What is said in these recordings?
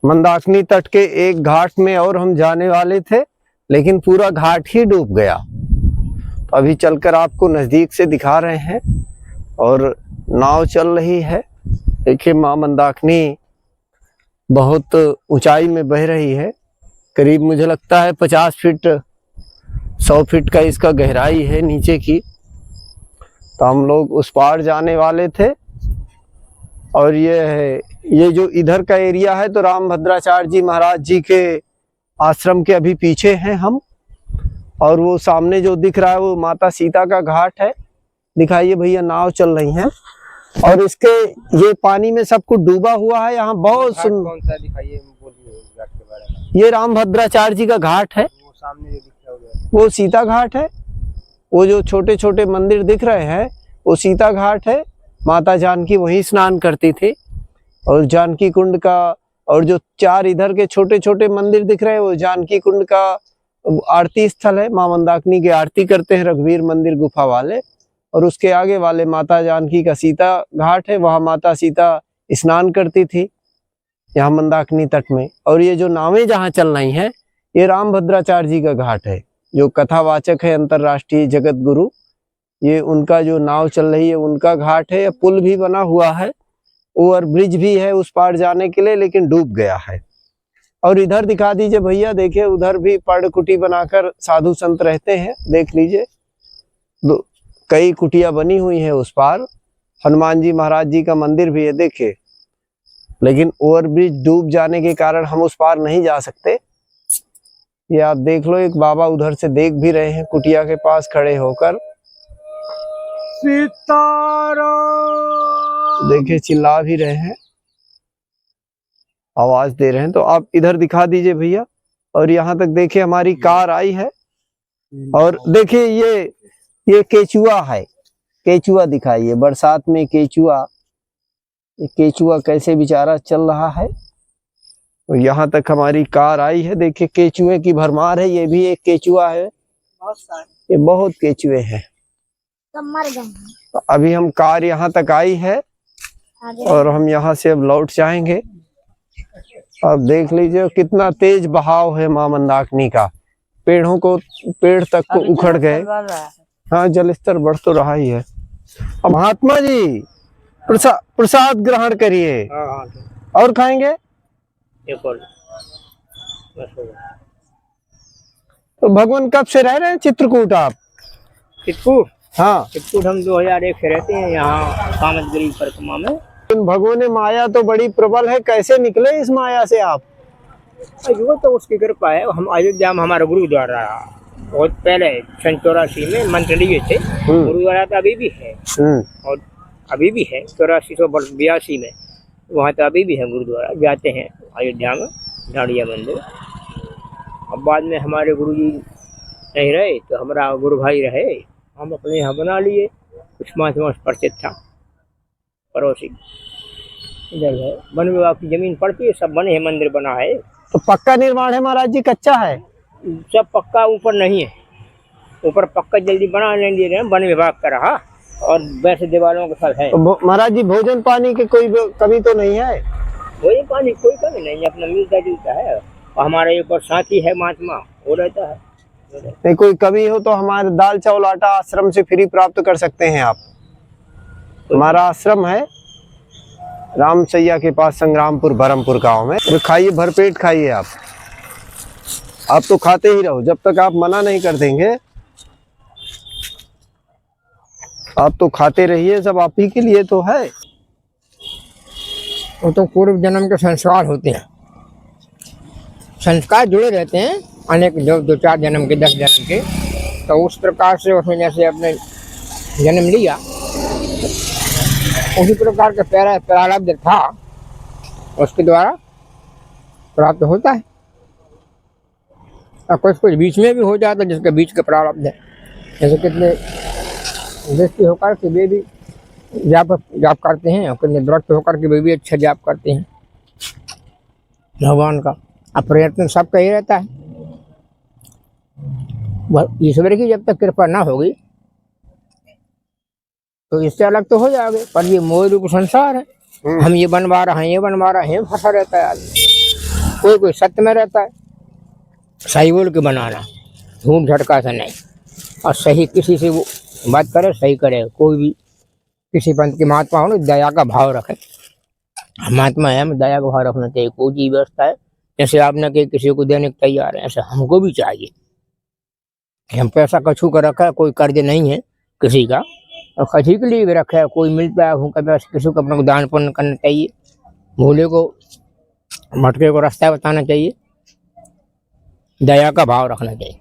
मंदाकिनी तट के एक घाट में और हम जाने वाले थे, लेकिन पूरा घाट ही डूब गया। तो अभी चलकर आपको नजदीक से दिखा रहे हैं और नाव चल रही है। देखिए माँ मंदाकिनी बहुत ऊंचाई में बह रही है, करीब मुझे लगता है 50 फीट 100 फीट का इसका गहराई है नीचे की। तो हम लोग उस पार जाने वाले थे और ये जो इधर का एरिया है तो रामभद्राचार्य जी महाराज जी के आश्रम के अभी पीछे हैं हम। और वो सामने जो दिख रहा है वो माता सीता का घाट है। दिखाइए भैया, नाव चल रही है और इसके ये पानी में सब कुछ डूबा हुआ है। यहाँ बहुत सुंदर, कौन सा दिखाइए, बोलिए घाट के बारे में। ये रामभद्राचार्य जी का घाट है। वो सामने जो दिख रहा है वो सीता घाट है। वो जो छोटे छोटे मंदिर दिख रहे हैं वो सीता घाट है। माता जानकी वहीं स्नान करती थी। और जानकी कुंड का, और जो 4 इधर के छोटे छोटे मंदिर दिख रहे हैं वो जानकी कुंड का आरती स्थल है। माँ मंदाकिनी की आरती करते हैं रघुवीर मंदिर गुफा वाले। और उसके आगे वाले माता जानकी का सीता घाट है, वहां माता सीता स्नान करती थी यहाँ मंदाकिनी तट में। और ये जो नावें जहाँ चल रही हैं ये रामभद्राचार्य जी का घाट है, जो कथावाचक है अंतरराष्ट्रीय जगत गुरु। ये उनका जो नाव चल रही है उनका घाट है। पुल भी बना हुआ है, ओवर ब्रिज भी है उस पार जाने के लिए, लेकिन डूब गया है। और इधर दिखा दीजिए भैया, देखिए उधर भी पर्णकुटी बनाकर साधु संत रहते हैं। देख लीजिए कई कुटिया बनी हुई है उस पार। हनुमान जी महाराज जी का मंदिर भी है देखिए, लेकिन ओवरब्रिज डूब जाने के कारण हम उस पार नहीं जा सकते। ये आप देख लो, एक बाबा उधर से देख भी रहे हैं कुटिया के पास खड़े होकर। सीताराम देखिए चिल्ला भी रहे हैं, आवाज दे रहे हैं। तो आप इधर दिखा दीजिए भैया। और यहाँ तक देखिए हमारी कार आई है। और देखिए ये केचुआ है। केचुआ दिखाइए, बरसात में केचुआ, केचुआ कैसे बेचारा चल रहा है। और यहाँ तक हमारी कार आई है। देखिए केचुए की भरमार है। ये भी एक केचुआ है, ये बहुत केचुए हैं। मर गए। तो अभी हम कार यहाँ तक आई है और हम यहाँ से अब लौट जाएंगे। अब देख लीजिए कितना तेज बहाव है माँ मंदाकिनी का। पेड़ तक को उखड़ गए। हाँ, जल स्तर बढ़ तो रहा ही है। अब महात्मा जी प्रसाद ग्रहण करिए। और खाएंगे एक और। तो भगवान कब से रह रहे हैं चित्रकूट आप? चित्रकूट? हाँ, चित्रकूट हम 2001 से रहते हैं यहाँ कामतगिरी परिक्रमा में। भगवान माया तो बड़ी प्रबल है, कैसे निकले इस माया से आप? वो तो उसकी कृपा है। हम अयोध्या में हमारा गुरुद्वारा बहुत पहले 84 में मंत्रणीय थे। गुरुद्वारा तो अभी भी है और अभी भी है। 8482 में वहाँ तो अभी भी है गुरुद्वारा। जाते हैं अयोध्या में ढाड़िया मंदिर। अब बाद में हमारे गुरु जी नहीं रहे तो हमारा गुरु भाई रहे, हम अपने यहाँ बना लिए। कुछ मास परिचित था पड़ोसी। इधर है वन विभाग की जमीन पड़ती है, सब बने हैं, मंदिर बना है। तो पक्का निर्माण है महाराज जी, कच्चा है? सब पक्का, ऊपर नहीं है। ऊपर पक्का जल्दी बना नहीं दे रहे हैं, वन विभाग का रहा। और वैसे दीवारों के साथ है। तो महाराज जी भोजन पानी की कोई कमी तो नहीं है? भोजन पानी कोई कमी नहीं, अपना मिलता जुलता है। और हमारा एक और साथी है महात्मा, वो रहता है। नहीं कोई कमी हो तो हमारे दाल चावल आटा आश्रम से फ्री प्राप्त कर सकते हैं आप। हमारा आश्रम है रामसैया के पास, संग्रामपुर बरमपुर गांव में। तो खाइए, भरपेट खाइए आप तो खाते ही रहो जब तक आप मना नहीं कर देंगे। आप तो खाते रहिए, सब आप ही के लिए तो है। वो तो पूर्व जन्म के संस्कार होते हैं, संस्कार जुड़े रहते हैं अनेक, जो 2-4 जन्म के 10 जन्म के। तो उस प्रकार से उसने जैसे अपने जन्म लिया उसी प्रकार का प्रारब्ध था, उसके द्वारा प्राप्त होता है। और कुछ बीच में भी हो जाता है जिसके बीच का प्रारब्ध है। जैसे कितने दृष्टि होकर के वे भी जाप करते हैं और कितने व्रत होकर के वे भी अच्छा जाप करते हैं भगवान का। अब प्रयत्न सबका ही रहता है। ईश्वर की जब तक कृपा ना होगी तो इससे अलग तो हो जाओगे। पर ये मोह रूप संसार है, हम ये बनवा रहे हैं, ये बनवा रहे हैं, फंसा रहता है आदमी। कोई कोई सत्य में रहता है, सही बोल के बनाना, झूठ झटका से नहीं। और सही किसी से वो बात करे, सही करे। कोई भी किसी पंथ के महात्मा हो ना, दया का भाव रखे। महात्मा है, हमें दया का भाव रखना चाहिए। कोई चीज व्यवस्था है, जैसे आपने कि किसी को देने को तैयार है, ऐसे हमको भी चाहिए। हम पैसा कछू का रखा है, कोई कर्ज नहीं है किसी का, और खजी के लिए भी रखा है। कोई मिलता है भूखा प्यासा, किसी को अपने को दान पुण्य करना चाहिए, भूले को भटके को रास्ता बताना चाहिए, दया का भाव रखना चाहिए।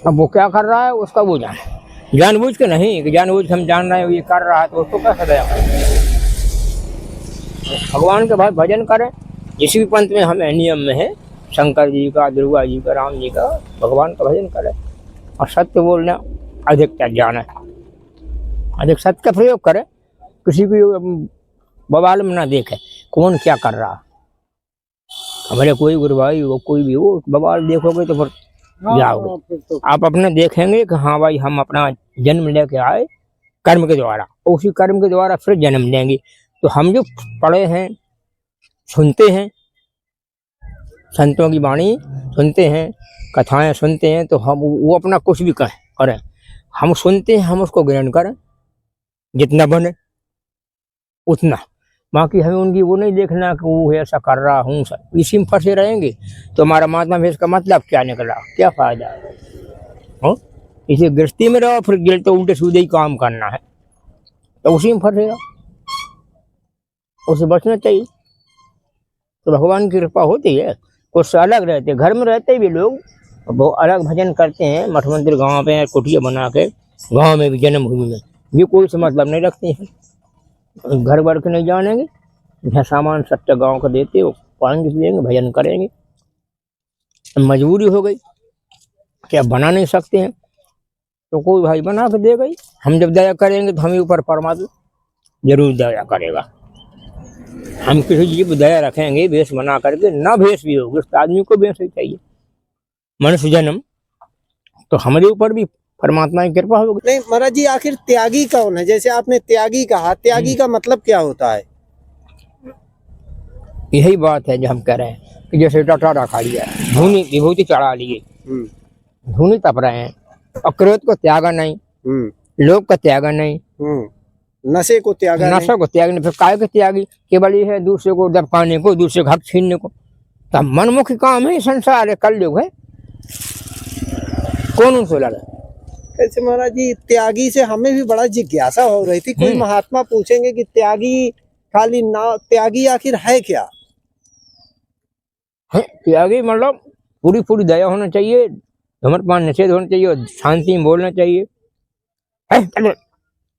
अब वो क्या कर रहा है उसका वो जाने, जानबूझ के नहीं कि जानबूझ के हम जान रहे हैं ये कर रहा है तो उसको कैसे दया करें। भगवान के भाई भजन करें, जिस भी पंथ में हमें नियम में है, शंकर जी का, दुर्गा जी का, राम जी का, भगवान का भजन करें। और सत्य बोलना, अधिक ज्ञान है, अधिक सत्य का प्रयोग करें। किसी भी बवाल में ना देखे कौन क्या कर रहा। हमारे कोई गुरु भाई वो कोई भी हो, बवाल देखोगे तो फिर जाओगे। आप अपने देखेंगे कि हाँ भाई हम अपना जन्म लेके आए कर्म के द्वारा, उसी कर्म के द्वारा फिर जन्म लेंगे। तो हम जो पढ़े हैं, सुनते हैं, संतों की वाणी सुनते हैं, कथाएं सुनते हैं, तो हम वो अपना कुछ भी करें, हम सुनते हैं, हम उसको ग्रहण करें, जितना बने उतना। बाकी हमें उनकी वो नहीं देखना कि वो ऐसा कर रहा हूँ, इसी में फंसे रहेंगे तो हमारा महात्मा भेष का मतलब क्या निकला, क्या फायदा है। इसे गृहस्थी में रहो, फिर गिर तो उल्टे सीधे ही काम करना है, तो उसी में फंसेगा, उसे बचना चाहिए। तो भगवान की कृपा होती है। कुछ अलग रहते, घर में रहते भी लोग वो अलग भजन करते हैं, मठ मंदिर गाँव पे कुटिया बना के, गाँव में भी जन्मभूमि में भी कोई से मतलब नहीं रखते हैं। घर भर के नहीं जानेंगे, जहाँ सामान सच्चा गांव का देते हो पाएंगे, देंगे, भजन करेंगे। मजबूरी हो गई कि अब बना नहीं सकते हैं, तो कोई भाई बना के दे गई। हम जब दया करेंगे तो हमें ऊपर परमात्मा जरूर दया करेगा। हम किसी चीज पर दया रखेंगे भेष बना करके, ना भेष भी होगी, उस आदमी को भेष ही चाहिए। मनुष्य जन्म तो हमारे ऊपर भी परमात्मा की कृपा होगी। नहीं महाराज जी, आखिर त्यागी कौन है? जैसे आपने त्यागी कहा, त्यागी का मतलब क्या होता है? यही बात है जो हम कह रहे हैं कि जैसे टटारा खा लिया, धूनी विभूति चढ़ा लिए, धूनी तप रहे हैं, और क्रोध को त्यागा नहीं, लोभ को त्यागा नहीं, नशे को त्यागा नहीं, नशा को त्याग नहीं, फिर काय को त्यागी? केवल ये है दूसरे को दबकाने को, दूसरे का हक छीनने को। तो मनमुखी काम है, संसार है, कलयुग है, कौन उनसे लड़े। ऐसे महाराज जी, त्यागी से हमें भी बड़ा जिज्ञासा हो रही थी। कोई महात्मा पूछेंगे कि त्यागी खाली ना, त्यागी आखिर है क्या? त्यागी मतलब पूरी पूरी दया होना चाहिए, धूम्रपान निषेध होना चाहिए, और शांति में बोलना चाहिए।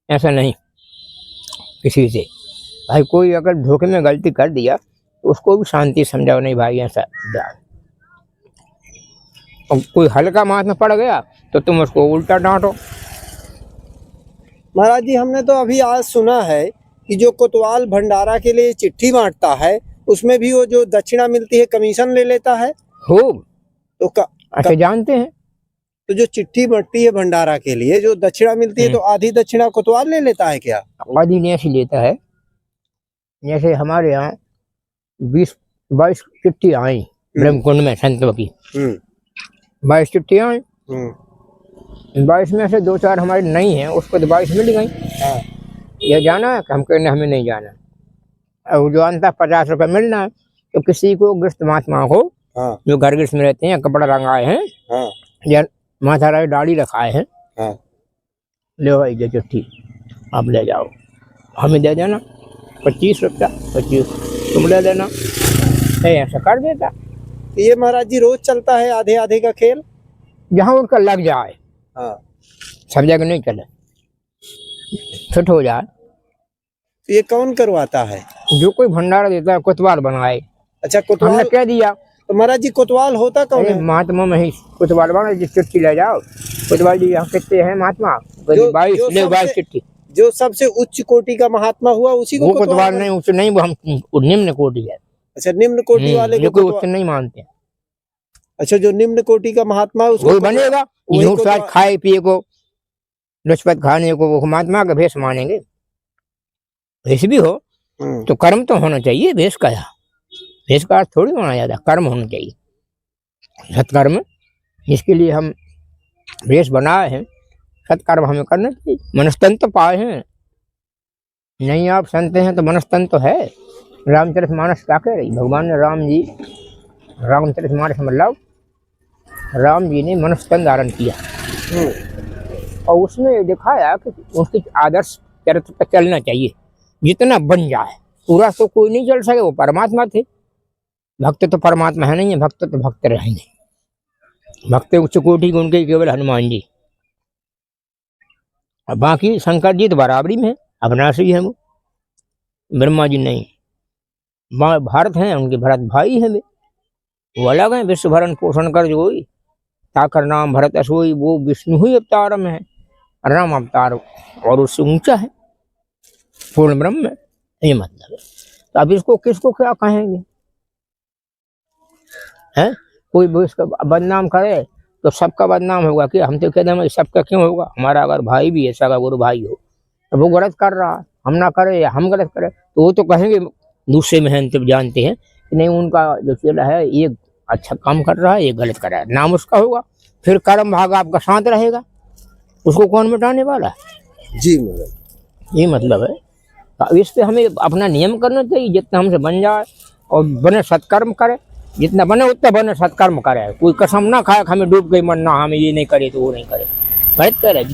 ऐसा नहीं किसी से, भाई कोई अगर धोखे में गलती कर दिया तो उसको भी शांति समझाओ, नहीं भाई ऐसा। और कोई हल्का महात्मा पड़ गया तो तुम उसको उल्टा डांटो। महाराज जी, हमने तो अभी आज सुना है कि जो कोतवाल भंडारा के लिए चिट्ठी बांटता है, उसमें भी वो जो दक्षिणा मिलती है कमीशन ले लेता है। खूब तो अच्छा जानते हैं, तो जो चिट्ठी बढ़ती है भंडारा के लिए, जो दक्षिणा मिलती है, तो आधी दक्षिणा कोतवाल ले लेता है क्या? आदि ने ऐसी लेता है। जैसे हमारे यहाँ 20-22 चिट्ठी आई ब्रह्मकुंड में संतों की, 22 चिट्ठी आई, 22 में से 2-4 हमारी नहीं है, उसको तो 22 मिल गई। ये जाना है कि हम कहने हमें नहीं जाना, और जो अंत 50 रुपये मिलना है। तो किसी को गृहस्थ महात्मा को, जो घर गृहस्थ में रहते हैं, कपड़ा रंगाए हैं, या माथा राय दाढ़ी रखाए हैं, ले भाई ये चिट्ठी आप ले जाओ, हमें दे देना 25 रुपया, 25 तुम ले देना, ऐसा कर देता। ये महाराज जी रोज चलता है आधे आधे का खेल, जहाँ उनका लग जाए। सब जगह नहीं चले, फिट हो जाए। ये कौन करवाता है? जो कोई भंडारा देता है कोतवाल बनाए। अच्छा, कोतवाल हमने कह दिया। तो महाराज जी कोतवाल होता कौन है? महात्मा में ही कोतवाल बना, जिस चिट्ठी ले जाओ, कोतवाल जी यहाँ कितने हैं महात्मा, 22 चिट्ठी। जो सबसे उच्च कोटि का महात्मा हुआ उसी को कोतवाल नहीं, उच्च नहीं, वो हम निम्न कोटि है। अच्छा, निम्न कोटि वाले को कोई उच्च नहीं मानते। अच्छा, जो निम्न कोटि का महात्मा है उसको बनेगा, खाए पिए को, रिश्वत खाने को, वो महात्मा का भेष मानेंगे। भेष भी हो तो कर्म तो होना चाहिए, भेष का भेष का अर्थ थोड़ी माना जाता, कर्म होना चाहिए, सत्कर्म, जिसके लिए हम भेष बनाए हैं, सत्कर्म हमें करना चाहिए। मनस्तंत्र पाए हैं, नहीं आप संत हैं तो मनस्तंत्र तो है। रामचरितमानस क्या कह रही, भगवान ने राम जी, रामचरितमानस मतलब राम जी ने मनस्तन धारण किया और उसमें दिखाया कि उसके आदर्श चरित्र पर चलना चाहिए, जितना बन जाए। पूरा तो कोई नहीं चल सके, वो परमात्मा थे, भक्त तो परमात्मा है नहीं है, भक्त तो भक्त रहेंगे। भक्त उच्च कोटि गुण के केवल हनुमान जी, और बाकी शंकर जी तो बराबरी में है, अविनाशी है वो, ब्रह्मा जी नहीं। भारत हैं, उनके भरत भाई हैं वे, वो अलग हैं। विश्व भरण पोषण कर जो ताकर नाम भरत असोई, वो विष्णु ही अवतार में है, राम अवतार और उससे ऊंचा है, पूर्ण ब्रह्म है, ये मतलब है। तो अब इसको किसको क्या कहेंगे, हैं? कोई भी इसका बदनाम करे तो सबका बदनाम होगा कि हम तो कहते हैं सबका क्यों होगा, हमारा अगर भाई भी है, सगा गुरु भाई हो, तो वो गलत कर रहा है, हम ना करे या हम गलत करें तो वो तो कहेंगे दूसरे में हैं, तो जानते हैं कि नहीं उनका जो चेला है ये अच्छा काम कर रहा है, ये गलत कर रहा है, नाम उसका होगा, फिर कर्म भाग आपका साथ रहेगा, उसको कौन मिटाने वाला है। जी मतलब ये मतलब है। तो इस पे हमें अपना नियम करना चाहिए, जितना हमसे बन जाए और बने सत्कर्म करे, जितना बने उतना बने सत्कर्म करे। कोई कसम ना खाए हमें डूब गई मरना, हमें ये नहीं करे तो वो नहीं करे, गलत करे।